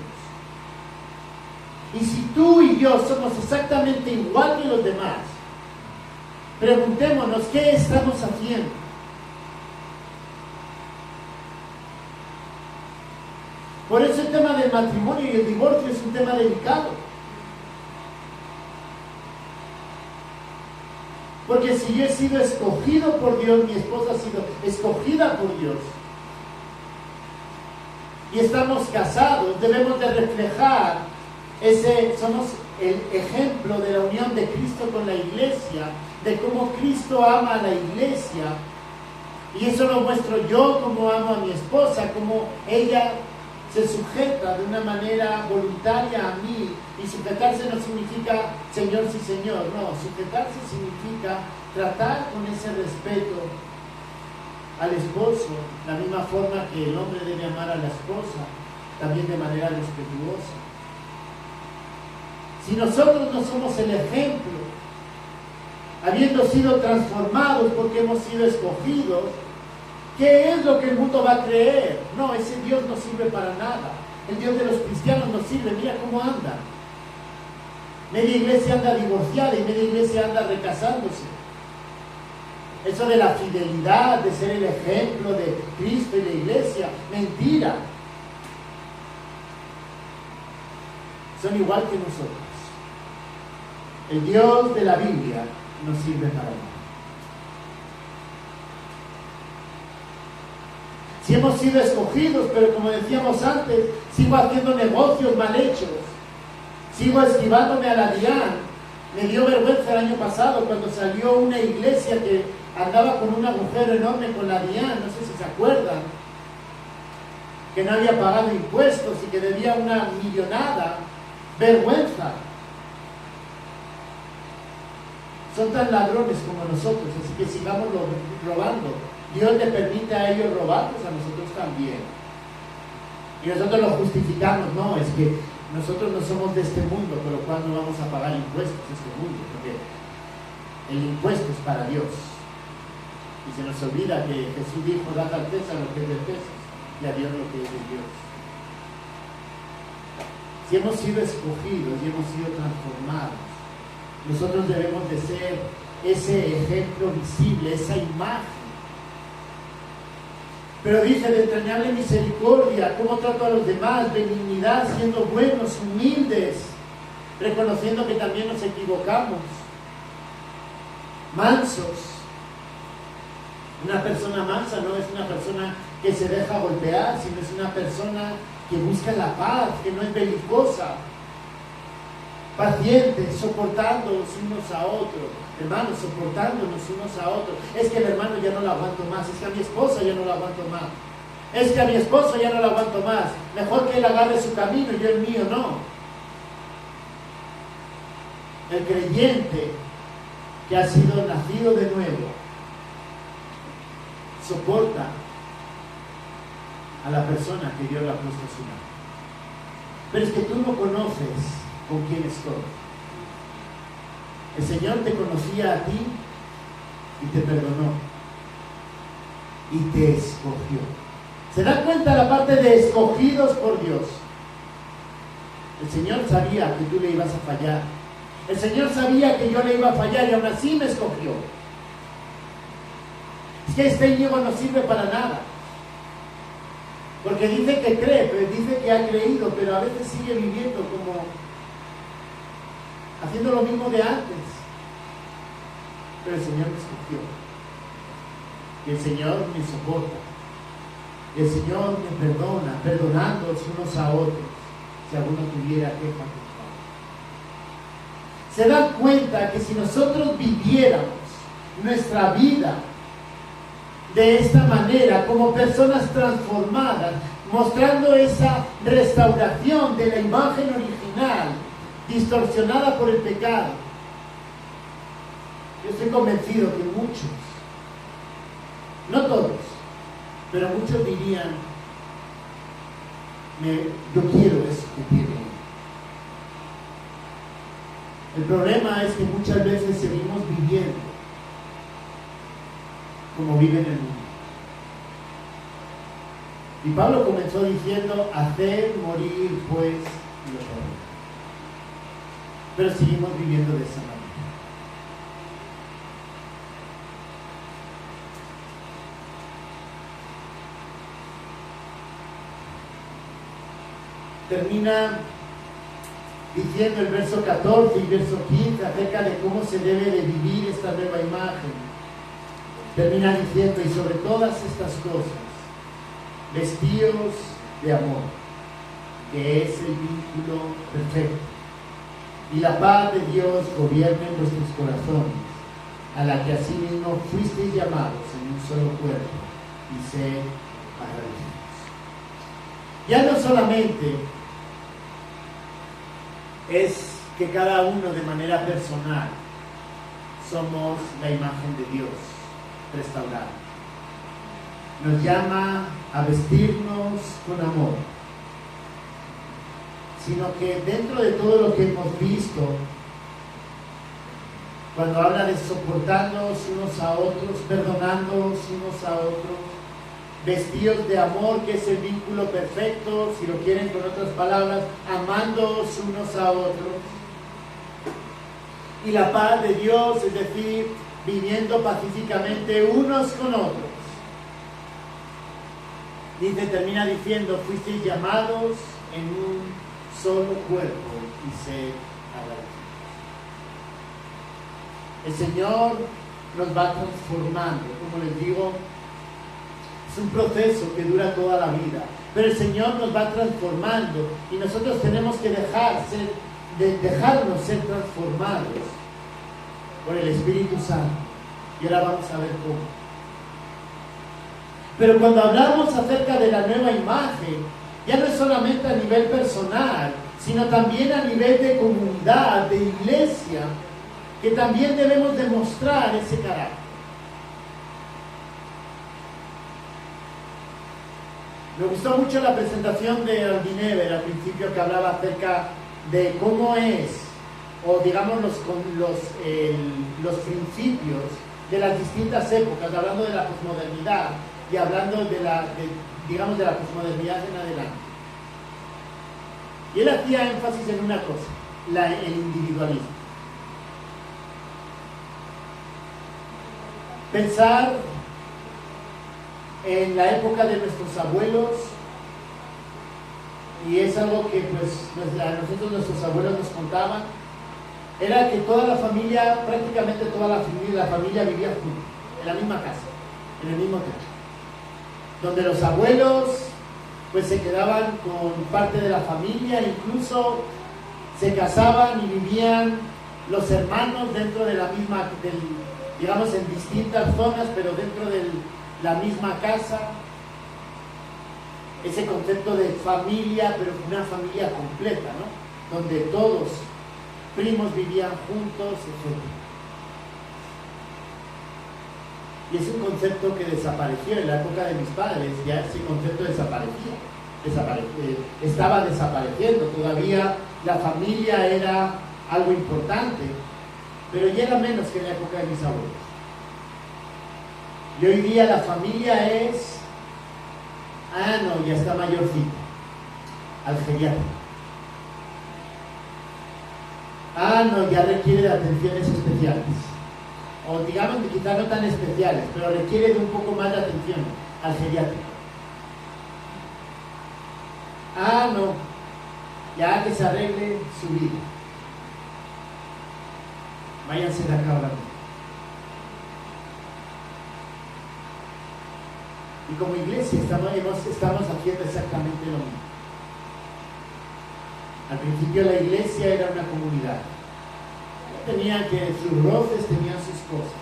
Y si tú y yo somos exactamente igual que los demás, preguntémonos qué estamos haciendo. Por eso el tema del matrimonio y el divorcio es un tema delicado. Porque si yo he sido escogido por Dios, mi esposa ha sido escogida por Dios, y estamos casados, debemos de reflejar somos el ejemplo de la unión de Cristo con la iglesia, de cómo Cristo ama a la iglesia, y eso lo muestro yo como amo a mi esposa, como ella se sujeta de una manera voluntaria a mí. Y sujetarse no significa Señor sí Señor, no, sujetarse significa tratar con ese respeto al esposo, la misma forma que el hombre debe amar a la esposa, también de manera respetuosa. Si nosotros no somos el ejemplo, habiendo sido transformados porque hemos sido escogidos, ¿qué es lo que el mundo va a creer? No, ese Dios no sirve para nada. El Dios de los cristianos no sirve, mira cómo anda. Media iglesia anda divorciada y media iglesia anda recasándose. Eso de la fidelidad, de ser el ejemplo de Cristo y la iglesia, mentira. Son igual que nosotros. El Dios de la Biblia no sirve para nada. Si hemos sido escogidos, pero como decíamos antes, sigo haciendo negocios mal hechos, sigo esquivándome a la DIAN. Me dio vergüenza el año pasado cuando salió una iglesia que andaba con un agujero enorme con la DIAN, no sé si se acuerdan, que no había pagado impuestos y que debía una millonada. Vergüenza. Son tan ladrones como nosotros, así que sigamos robando. Dios le permite a ellos robar, pues a nosotros también. Y nosotros lo justificamos, no, es que nosotros no somos de este mundo, por lo cual no vamos a pagar impuestos a este mundo, porque el impuesto es para Dios. Y se nos olvida que Jesús dijo, dad al César lo que es de César y a Dios lo que es de Dios. Si hemos sido escogidos y hemos sido transformados, nosotros debemos de ser ese ejemplo visible, esa imagen. Pero dice, de entrañable misericordia, cómo trato a los demás, benignidad, siendo buenos, humildes, reconociendo que también nos equivocamos, mansos. Una persona mansa no es una persona que se deja golpear, sino es una persona que busca la paz, que no es belicosa, pacientes, soportándonos unos a otros, hermanos, soportándonos unos a otros. Es que el hermano ya no lo aguanto más, es que a mi esposa ya no lo aguanto más, es que a mi esposo ya no lo aguanto más, mejor que él agarre su camino y yo el mío no. El creyente que ha sido nacido de nuevo soporta a la persona que Dios le ha puesto a su lado. Pero es que tú no conoces con quién estoy. El Señor te conocía a ti y te perdonó y te escogió. ¿Se da cuenta la parte de escogidos por Dios? El Señor sabía que tú le ibas a fallar. El Señor sabía que yo le iba a fallar y aún así me escogió. Es que este Íñigo no sirve para nada. Porque dice que cree, pero dice que ha creído, pero a veces sigue viviendo como haciendo lo mismo de antes. Pero el Señor me escogió. Y el Señor me soporta. Y el Señor me perdona, perdonándonos unos a otros, si alguno tuviera queja contra otro. Se dan cuenta que si nosotros viviéramos nuestra vida de esta manera, como personas transformadas, mostrando esa restauración de la imagen original, distorsionada por el pecado, yo estoy convencido que muchos, no todos, pero muchos dirían, yo quiero eso que tiene él. El problema es que muchas veces seguimos viviendo como vive en el mundo. Y Pablo comenzó diciendo, hacer morir pues los hombres. pero seguimos viviendo de esa manera. Termina diciendo el verso 14 y verso 15 acerca de cómo se debe de vivir esta nueva imagen. Termina diciendo, y sobre todas estas cosas, vestíos de amor, que es el vínculo perfecto, y la paz de Dios gobierne en vuestros corazones, a la que asimismo fuisteis llamados en un solo cuerpo, y sed agradecidos. Ya no solamente es que cada uno de manera personal somos la imagen de Dios restaurada. Nos llama a vestirnos con amor, sino que dentro de todo lo que hemos visto, cuando habla de soportarnos unos a otros, perdonándonos unos a otros, vestidos de amor, que es el vínculo perfecto, si lo quieren con otras palabras, amándonos unos a otros, y la paz de Dios, es decir, viviendo pacíficamente unos con otros. Dice, termina diciendo, fuisteis llamados en un solo cuerpo y sed agradecidos. El Señor nos va transformando, como les digo, es un proceso que dura toda la vida, pero el Señor nos va transformando y nosotros tenemos que dejarnos ser transformados por el Espíritu Santo. Y ahora vamos a ver cómo. Pero cuando hablamos acerca de la nueva imagen, ya no es solamente a nivel personal, sino también a nivel de comunidad, de iglesia, que también debemos demostrar ese carácter. Me gustó mucho la presentación de Aldinever al principio, que hablaba acerca de cómo es, o digamos los principios de las distintas épocas, hablando de la posmodernidad y hablando de la posmodernidad en adelante. Y él hacía énfasis en una cosa, el individualismo. Pensar en la época de nuestros abuelos, y es algo que pues a nosotros nuestros abuelos nos contaban, era que toda la familia, prácticamente toda la familia vivía juntos, en la misma casa, en el mismo techo, donde los abuelos pues se quedaban con parte de la familia, incluso se casaban y vivían los hermanos dentro de la misma, digamos en distintas zonas, pero dentro de la misma casa. Ese concepto de familia, pero una familia completa, ¿no? Donde todos primos vivían juntos, etc. Y es un concepto que desapareció en la época de mis padres. Ya ese concepto estaba desapareciendo. Todavía la familia era algo importante, pero ya era menos que en la época de mis abuelos. Y hoy día la familia es, ya está mayorcito, al geriatra. Ya requiere de atenciones especiales. O digamos que quizás no tan especiales, pero requiere de un poco más de atención al geriátrico. Ya que se arregle su vida. Váyanse de acá ahora mismo. Y como iglesia estamos haciendo exactamente lo mismo. Al principio la iglesia era una comunidad. Tenían que sus roces, tenían sus cosas.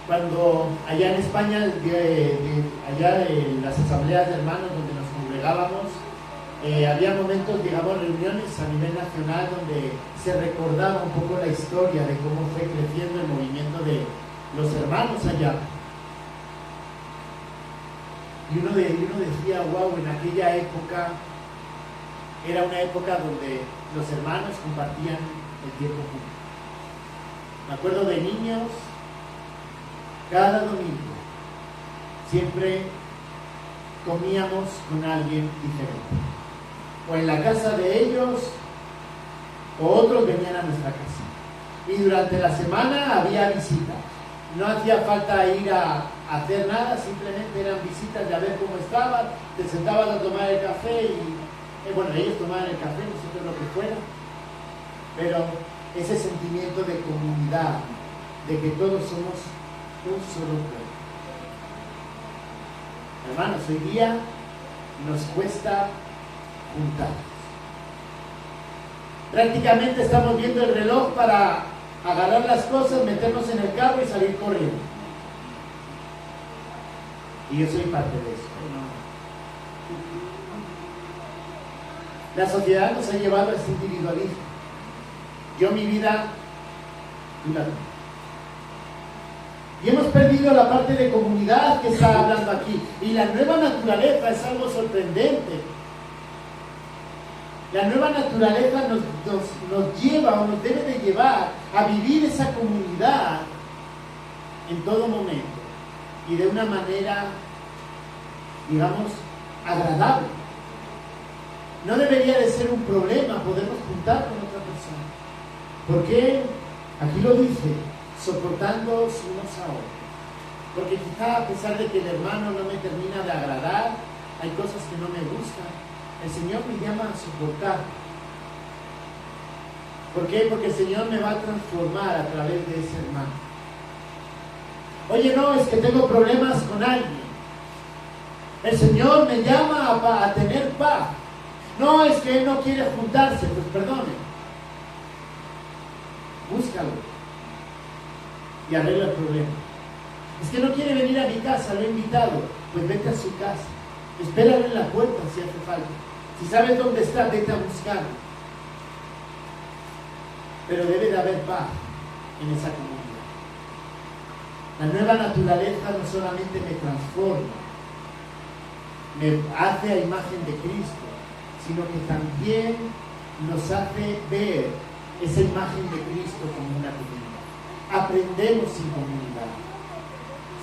Cuando allá en España, allá en las asambleas de hermanos donde nos congregábamos, había momentos, digamos, reuniones a nivel nacional donde se recordaba un poco la historia de cómo fue creciendo el movimiento de los hermanos allá. Y uno decía, wow, en aquella época era una época donde los hermanos compartían el tiempo juntos. Me acuerdo de niños, cada domingo siempre comíamos con alguien diferente. o en la casa de ellos, o otros venían a nuestra casa. Y durante la semana había visitas. No hacía falta ir a hacer nada, simplemente eran visitas de a ver cómo estaban, te sentabas a tomar el café y, bueno, ellos tomaban el café, nosotros lo que fuera, pero ese sentimiento de comunidad, de que todos somos un solo cuerpo. Hermanos, hoy día nos cuesta juntarnos. Prácticamente estamos viendo el reloj para agarrar las cosas, meternos en el carro y salir corriendo. Y yo soy parte de eso. La sociedad nos ha llevado a este individualismo. Yo mi vida, tú la tuya. Y hemos perdido la parte de comunidad que está hablando aquí. Y la nueva naturaleza es algo sorprendente. La nueva naturaleza nos lleva o nos debe de llevar a vivir esa comunidad en todo momento y de una manera, digamos, agradable. No debería de ser un problema podernos juntar con otra persona. ¿Por qué? Aquí lo dice, soportándoos unos a otros. Porque quizá a pesar de que el hermano no me termina de agradar, hay cosas que no me gustan. El Señor me llama a soportar. ¿Por qué? Porque el Señor me va a transformar a través de ese hermano. Oye, no, es que tengo problemas con alguien. El Señor me llama a tener paz. No, es que Él no quiere juntarse. Pues perdone. Búscalo. Y arregla el problema. Es que no quiere venir a mi casa, lo he invitado. Pues vete a su casa. Espéralo en la puerta si hace falta. Si sabes dónde está, vete a buscarlo. Pero debe de haber paz en esa comunidad. La nueva naturaleza no solamente me transforma, me hace a imagen de Cristo, sino que también nos hace ver esa imagen de Cristo como una comunidad. Aprendemos en comunidad.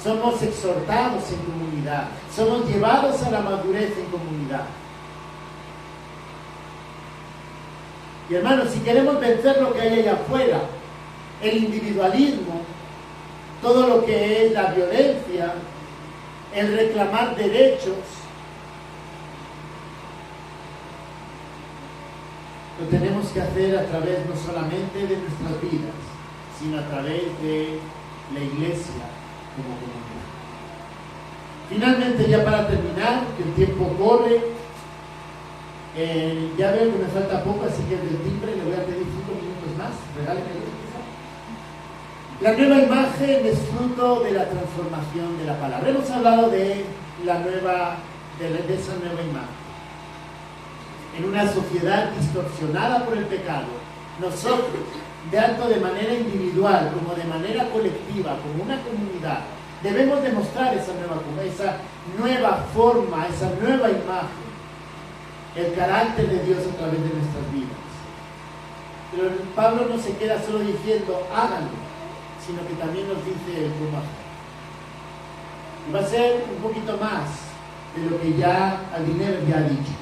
Somos exhortados en comunidad. Somos llevados a la madurez en comunidad. Y hermanos, si queremos vencer lo que hay allá afuera, el individualismo, todo lo que es la violencia, el reclamar derechos, lo tenemos que hacer a través no solamente de nuestras vidas, sino a través de la iglesia como comunidad. Finalmente, ya para terminar, que el tiempo corre, ya veo que me falta poco, así que del timbre le voy a pedir 5 minutos más. Regáleme. La nueva imagen es fruto de la transformación de la palabra. Hemos hablado de esa nueva imagen. En una sociedad distorsionada por el pecado, nosotros, tanto de manera individual como de manera colectiva, como una comunidad, debemos demostrar esa nueva forma, esa nueva imagen, el carácter de Dios a través de nuestras vidas. Pero Pablo no se queda solo diciendo háganlo, sino que también nos dice el cómo hacer. Y va a ser un poquito más de lo que ya Aldiner ya ha dicho.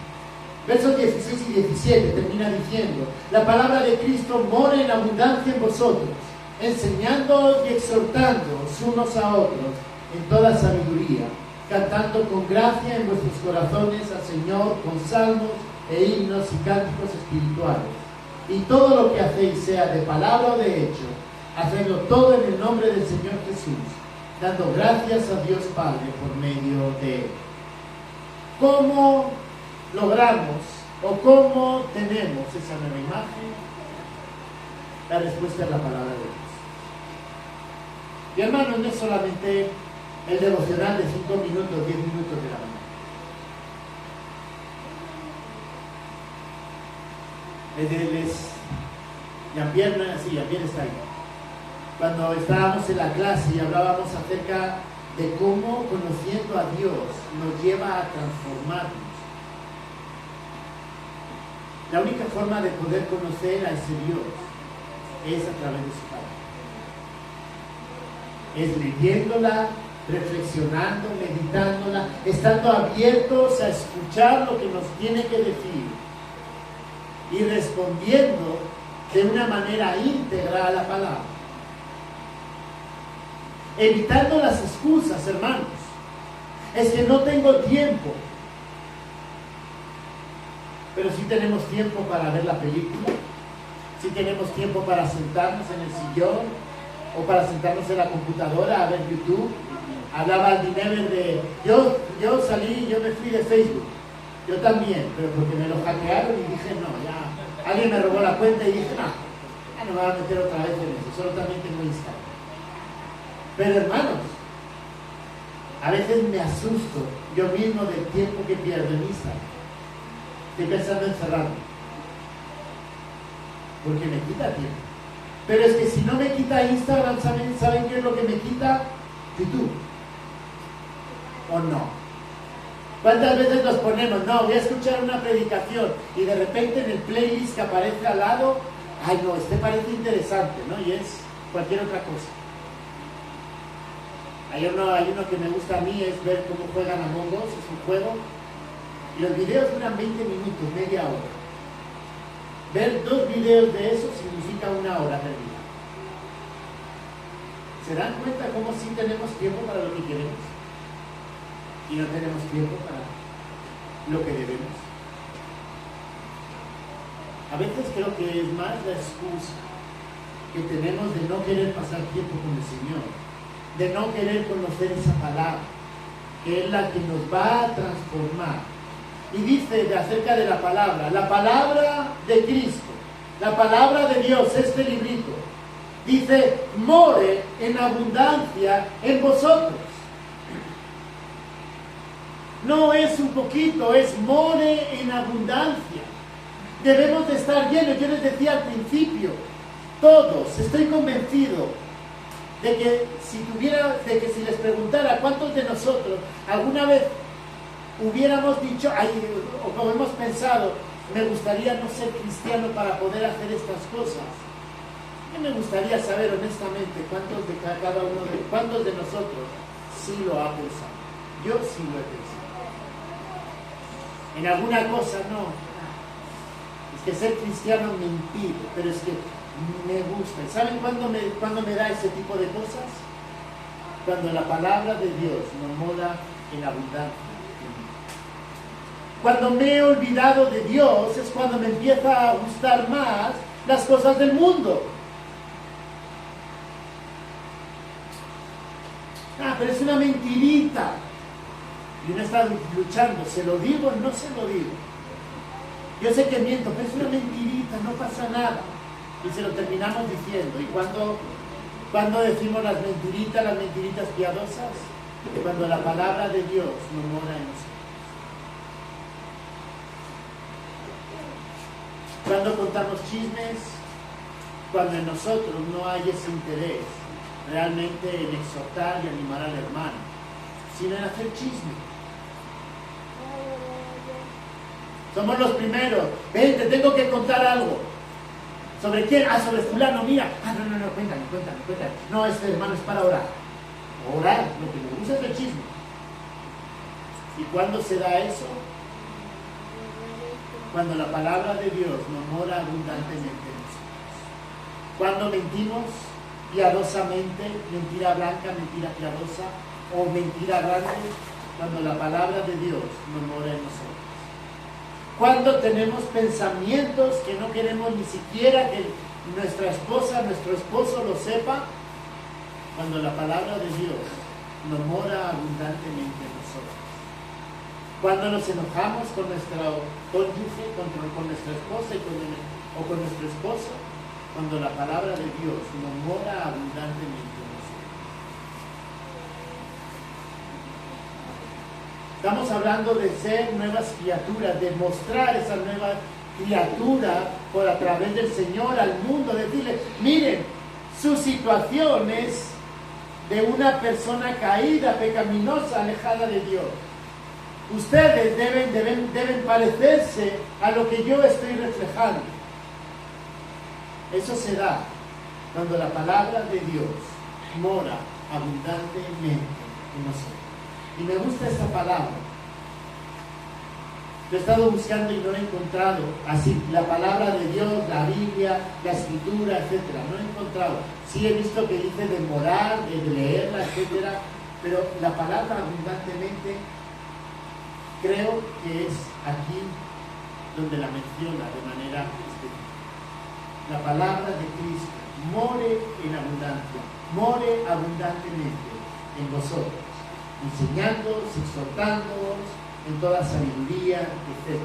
Versos 16 y 17 termina diciendo: la palabra de Cristo mora en abundancia en vosotros, enseñándoos y exhortándoos unos a otros en toda sabiduría, cantando con gracia en vuestros corazones al Señor con salmos e himnos y cánticos espirituales. Y todo lo que hacéis, sea de palabra o de hecho, hacedlo todo en el nombre del Señor Jesús, dando gracias a Dios Padre por medio de Él. ¿Cómo logramos o cómo tenemos esa nueva imagen? La respuesta es la palabra de Dios. Y hermanos, no es solamente el devocional de 5 minutos, 10 minutos de la mañana. Jean-Pierre está ahí. Cuando estábamos en la clase y hablábamos acerca de cómo conociendo a Dios nos lleva a transformarnos. La única forma de poder conocer a ese Dios es a través de su palabra. Es leyéndola, reflexionando, meditándola, estando abiertos a escuchar lo que nos tiene que decir y respondiendo de una manera íntegra a la palabra. Evitando las excusas, hermanos. Es que no tengo tiempo. Pero sí tenemos tiempo para ver la película. Sí tenemos tiempo para sentarnos en el sillón o para sentarnos en la computadora a ver YouTube. Hablaba Aldi Never de... Yo me fui de Facebook. Yo también, pero porque me lo hackearon y dije, no, ya... Alguien me robó la cuenta y dije, no, ya no me voy a meter otra vez en eso, solo también tengo Instagram. Pero hermanos, a veces me asusto yo mismo del tiempo que pierdo en Instagram. Estoy pensando en cerrarme, porque me quita tiempo. Pero es que si no me quita Instagram, ¿saben qué es lo que me quita? YouTube. ¿O no? ¿Cuántas veces nos ponemos? No, voy a escuchar una predicación y de repente en el playlist que aparece al lado, ay no, este parece interesante, ¿no? Y es cualquier otra cosa. Hay uno que me gusta a mí, es ver cómo juegan Among Us, es un juego. Y los videos duran 20 minutos, media hora. Ver 2 videos de eso significa 1 hora perdida. ¿Se dan cuenta cómo sí tenemos tiempo para lo que queremos? Y no tenemos tiempo para lo que debemos. A veces creo que es más la excusa que tenemos de no querer pasar tiempo con el Señor, de no querer conocer esa palabra, que es la que nos va a transformar. Y dice acerca de la palabra de Cristo, la palabra de Dios, este librito, dice, more en abundancia en vosotros. No es un poquito, es more en abundancia. Debemos de estar llenos. Yo les decía al principio, todos, estoy convencido de que si les preguntara cuántos de nosotros alguna vez hubiéramos dicho, o como hemos pensado, me gustaría no ser cristiano para poder hacer estas cosas. A mí me gustaría saber honestamente cuántos de nosotros sí lo ha pensado. Yo sí lo he pensado. En alguna cosa no. Es que ser cristiano me impide, pero es que me gusta. ¿Saben cuándo me da ese tipo de cosas? Cuando la palabra de Dios nos mora en abundancia. Cuando me he olvidado de Dios es cuando me empieza a gustar más las cosas del mundo. Pero es una mentirita. Y uno está luchando, ¿se lo digo o no se lo digo? Yo sé que miento, pero es una mentirita, no pasa nada. Y se lo terminamos diciendo. ¿Y cuando decimos las mentiritas piadosas? Cuando la palabra de Dios no mora en nosotros. Cuando contamos chismes, cuando en nosotros no hay ese interés realmente en exhortar y animar al hermano, sino en hacer chisme. Somos los primeros. Ven, te tengo que contar algo. ¿Sobre quién? Sobre fulano, mira. No, cuéntame. No, este hermano es para orar. Orar, lo que me gusta es el chisme. ¿Y cuándo se da eso? Cuando la palabra de Dios nos mora abundantemente en nosotros. Cuando mentimos piadosamente, mentira blanca, mentira piadosa, o mentira grande, cuando la palabra de Dios nos mora en nosotros. Cuando tenemos pensamientos que no queremos ni siquiera que nuestra esposa, nuestro esposo lo sepa, cuando la palabra de Dios nos mora abundantemente en nosotros. Cuando nos enojamos con nuestro cónyuge, con nuestra esposa o con nuestro esposo, cuando la palabra de Dios nos mora abundantemente en nosotros. Estamos hablando de ser nuevas criaturas, de mostrar esa nueva criatura a través del Señor al mundo, decirle, miren, su situación es de una persona caída, pecaminosa, alejada de Dios. Ustedes deben parecerse a lo que yo estoy reflejando. Eso se da cuando la palabra de Dios mora abundantemente en nosotros. Y me gusta esta palabra, Yo he estado buscando y no he encontrado así la palabra de Dios, la Biblia, la Escritura, etcétera. No he encontrado. Sí he visto que dice de morar, de leerla, etcétera, pero la palabra abundantemente creo que es aquí donde la menciona de manera específica. La palabra de Cristo more en abundancia, more abundantemente en vosotros, enseñándoos, exhortándoos en toda sabiduría, etc.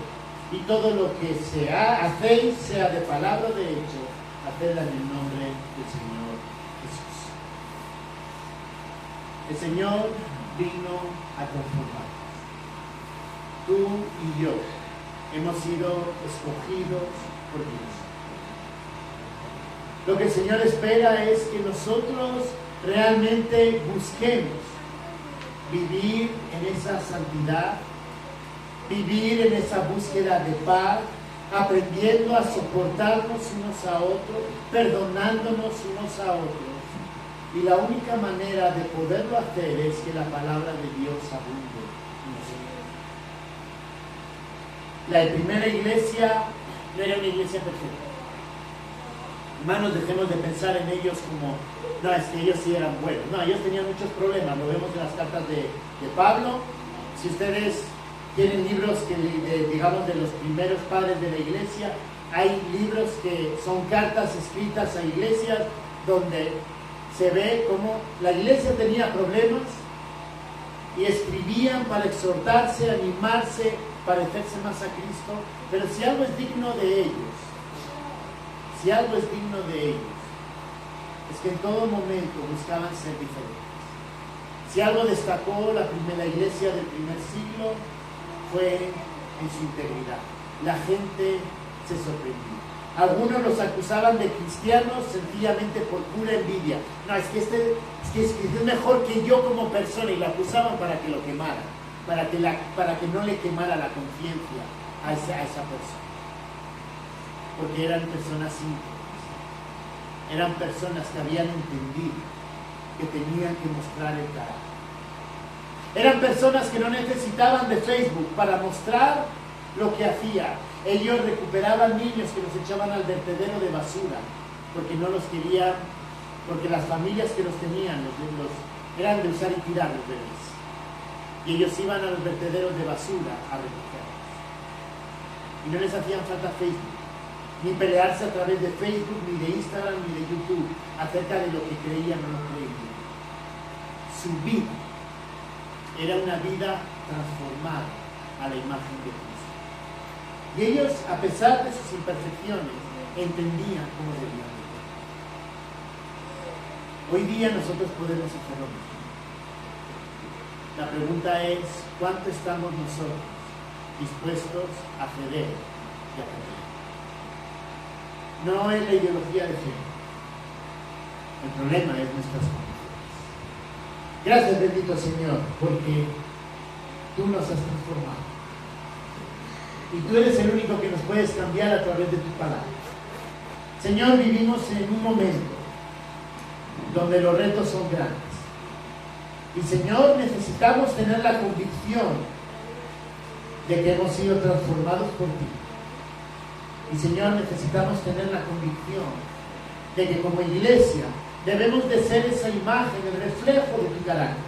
Y todo lo que hacéis, sea de palabra o de hecho, hacedla en el nombre del Señor Jesús. El Señor vino a transformarnos. Tú y yo hemos sido escogidos por Dios. Lo que el Señor espera es que nosotros realmente busquemos vivir en esa santidad, vivir en esa búsqueda de paz, aprendiendo a soportarnos unos a otros, perdonándonos unos a otros. Y la única manera de poderlo hacer es que la palabra de Dios abunde en nosotros. La primera iglesia no era una iglesia perfecta. Hermanos, dejemos de pensar en ellos como, no, es que ellos sí eran buenos. No, ellos tenían muchos problemas, lo vemos en las cartas de Pablo. Si ustedes tienen libros que, digamos, de los primeros padres de la iglesia, hay libros que son cartas escritas a iglesias donde se ve cómo la iglesia tenía problemas y escribían para exhortarse, animarse, parecerse más a Cristo. Pero si algo es digno de ellos, si algo es digno de ellos, es que en todo momento buscaban ser diferentes. Si algo destacó la primera iglesia del primer siglo, fue en su integridad. La gente se sorprendía. Algunos los acusaban de cristianos sencillamente por pura envidia. No, es que es mejor que yo como persona, y lo acusaban para que lo quemara, para que no le quemara la conciencia a esa persona. Porque eran personas íntegras, eran personas que habían entendido que tenían que mostrar el carácter. Eran personas que no necesitaban de Facebook para mostrar lo que hacía. Ellos recuperaban niños que los echaban al vertedero de basura, porque no los querían, porque las familias que los tenían eran de usar y tirar los bebés. Y ellos iban a los vertederos de basura a recogerlos. Y no les hacían falta Facebook, ni pelearse a través de Facebook, ni de Instagram, ni de YouTube, acerca de lo que creían o no creían. Su vida era una vida transformada a la imagen de Cristo. Y ellos, a pesar de sus imperfecciones, entendían cómo debían vivir. Hoy día nosotros podemos hacer lo mismo. La pregunta es, ¿cuánto estamos nosotros dispuestos a ceder y a cambiar? No es la ideología de género. El problema es nuestras condiciones. Gracias, bendito Señor, porque tú nos has transformado. Y tú eres el único que nos puedes cambiar a través de tu palabra. Señor, vivimos en un momento donde los retos son grandes. Y Señor, necesitamos tener la convicción de que hemos sido transformados por ti. Y Señor, necesitamos tener la convicción de que como iglesia debemos de ser esa imagen, el reflejo de tu carácter.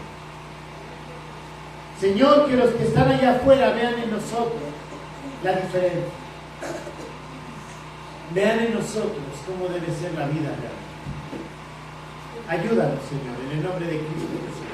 Señor, que los que están allá afuera vean en nosotros la diferencia. Vean en nosotros cómo debe ser la vida real. Ayúdanos, Señor, en el nombre de Cristo Jesús.